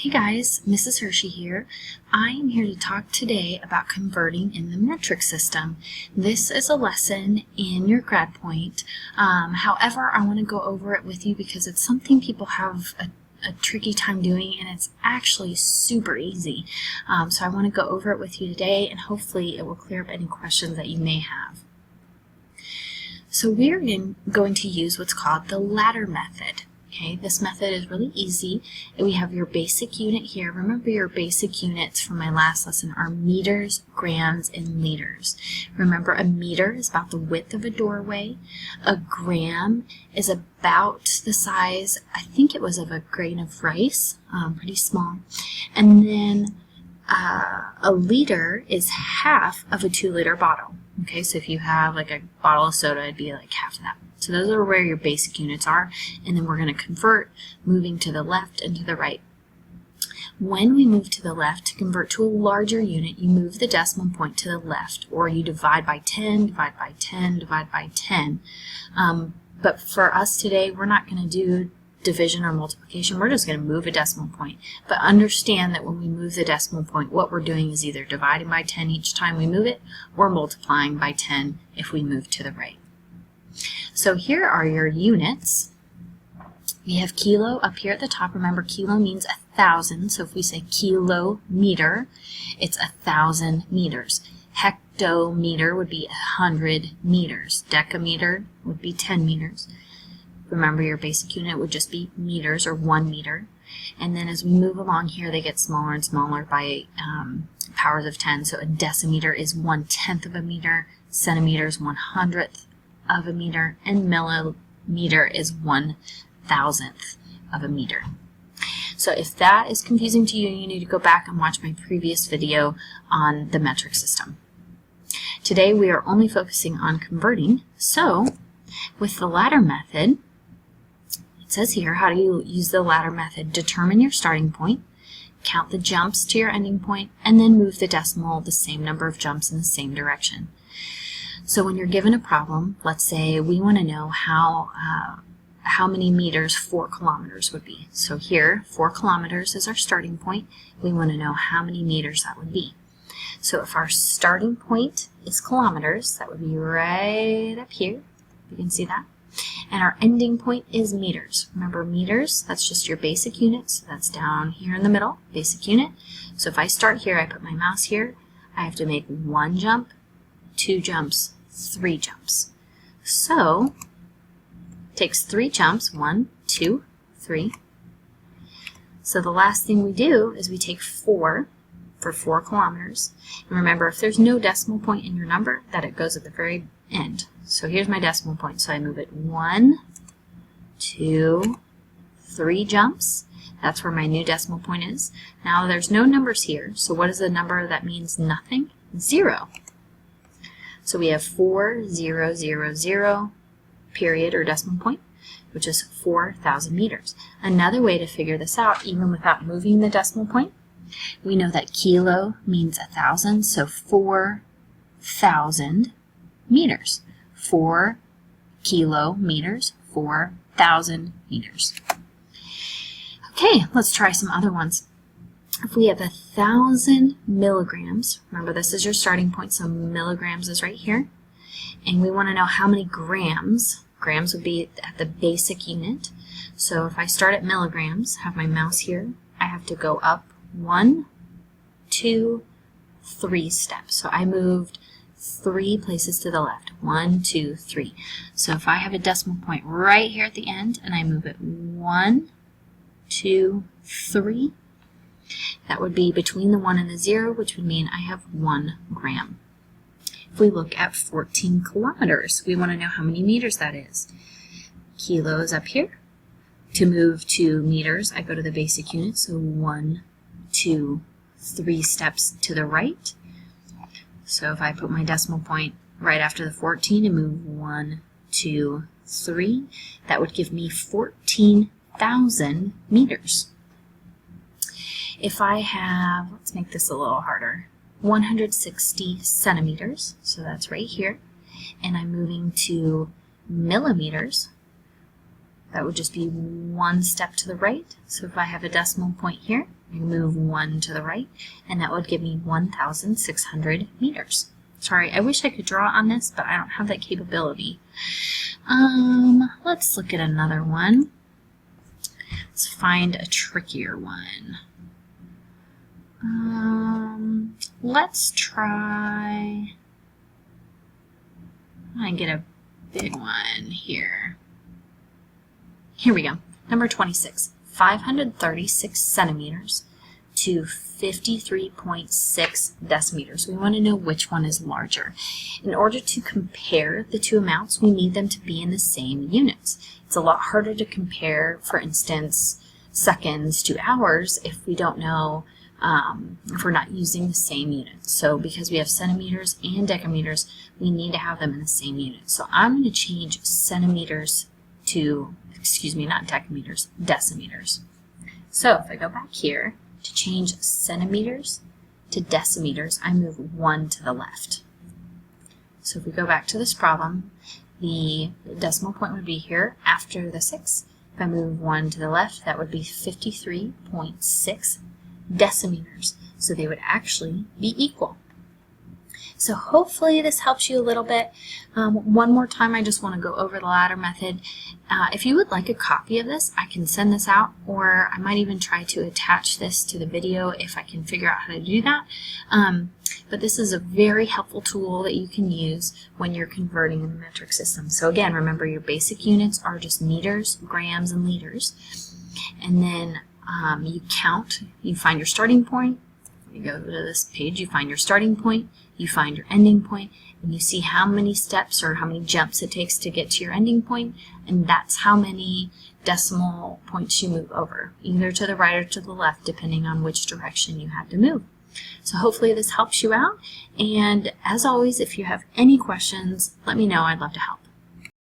Hey guys, Mrs. Hershey here. I am here to talk today about converting in the metric system. This is a lesson in your grad point. However, I want to go over it with you because it's something people have a tricky time doing, and it's actually super easy. So I want to go over it with you today, and hopefully it will clear up any questions that you may have. So we are going to use what's called the ladder method. Okay, this method is really easy. We have your basic unit here. Remember, your basic units from my last lesson are meters, grams, and liters. Remember, a meter is about the width of a doorway. A gram is about the size, I think it was of a grain of rice, pretty small. And then a liter is half of a 2-liter bottle. Okay, so if you have like a bottle of soda, it'd be like half of that. So those are where your basic units are, and then we're going to convert, moving to the left and to the right. When we move to the left, to convert to a larger unit, you move the decimal point to the left, or you divide by 10, divide by 10, divide by 10. But for us today, we're not going to do division or multiplication. We're just going to move a decimal point. But understand that when we move the decimal point, what we're doing is either dividing by 10 each time we move it, or multiplying by 10 if we move to the right. So here are your units. We have kilo up here at the top. Remember, kilo means 1,000. So if we say kilometer, it's 1,000 meters. Hectometer would be 100 meters. Decameter would be 10 meters. Remember, your basic unit would just be meters, or 1 meter. And then as we move along here, they get smaller and smaller by powers of 10. So a decimeter is 1/10 of a meter. Centimeter is 1/100th of a meter, and millimeter is 1/1000th of a meter. So if that is confusing to you, you need to go back and watch my previous video on the metric system. Today we are only focusing on converting. So with the ladder method, it says here, how do you use the ladder method? Determine your starting point, count the jumps to your ending point, and then move the decimal the same number of jumps in the same direction. So when you're given a problem, let's say we want to know how many meters 4 kilometers would be. So here, 4 kilometers is our starting point. We want to know how many meters that would be. So if our starting point is kilometers, that would be right up here. You can see that. And our ending point is meters. Remember, meters, that's just your basic unit. So that's down here in the middle, basic unit. So if I start here, I put my mouse here, I have to make 1 jump, 2 jumps, 3 jumps. So it takes 3 jumps, 1, 2, 3. So the last thing we do is we take 4 for 4 kilometers. And remember, if there's no decimal point in your number, that it goes at the very end. So here's my decimal point. So I move it 1, 2, 3 jumps. That's where my new decimal point is. Now there's no numbers here. So what is the number that means nothing? 0. So we have 4, 0, 0, 0, period, or decimal point, which is 4,000 meters. Another way to figure this out, even without moving the decimal point, we know that kilo means 1,000, so 4,000 meters. 4 kilometers, 4,000 meters. Okay, let's try some other ones. If we have 1,000 milligrams, remember this is your starting point, so milligrams is right here, and we want to know how many grams. Grams would be at the basic unit. So if I start at milligrams, have my mouse here, I have to go up 1, 2, 3 steps. So I moved 3 places to the left. 1, 2, 3. So if I have a decimal point right here at the end, and I move it 1, 2, 3, that would be between the 1 and the 0, which would mean I have 1 gram. If we look at 14 kilometers, we want to know how many meters that is. Kilo is up here. To move to meters, I go to the basic unit, so 1, 2, 3 steps to the right. So if I put my decimal point right after the 14 and move 1, 2, 3, that would give me 14,000 meters. If I have, let's make this a little harder, 160 centimeters, so that's right here, and I'm moving to millimeters, that would just be 1 step to the right. So if I have a decimal point here, I move 1 to the right, and that would give me 1,600 meters. Sorry, I wish I could draw on this, but I don't have that capability. Let's look at another one. Let's find a trickier one. Let's try, I get a big one here. Here we go. Number 26, 536 centimeters to 53.6 decimeters. We want to know which one is larger. In order to compare the two amounts, we need them to be in the same units. It's a lot harder to compare, for instance, seconds to hours if we don't know, if we're not using the same units. So because we have centimeters and decameters, we need to have them in the same unit. So I'm going to change centimeters to, excuse me, not decameters, decimeters. So if I go back here, to change centimeters to decimeters, I move 1 to the left. So if we go back to this problem, the decimal point would be here after the 6. If I move 1 to the left, that would be 53.6 decimeters. So they would actually be equal. So hopefully this helps you a little bit. One more time, I just want to go over the ladder method. If you would like a copy of this, I can send this out, or I might even try to attach this to the video if I can figure out how to do that. But this is a very helpful tool that you can use when you're converting in the metric system. So again, remember your basic units are just meters, grams, and liters. And then you count, you find your starting point. You go to this page, you find your starting point, you find your ending point, and you see how many steps or how many jumps it takes to get to your ending point, and that's how many decimal points you move over, either to the right or to the left, depending on which direction you had to move. So hopefully this helps you out, and as always, if you have any questions, let me know. I'd love to help.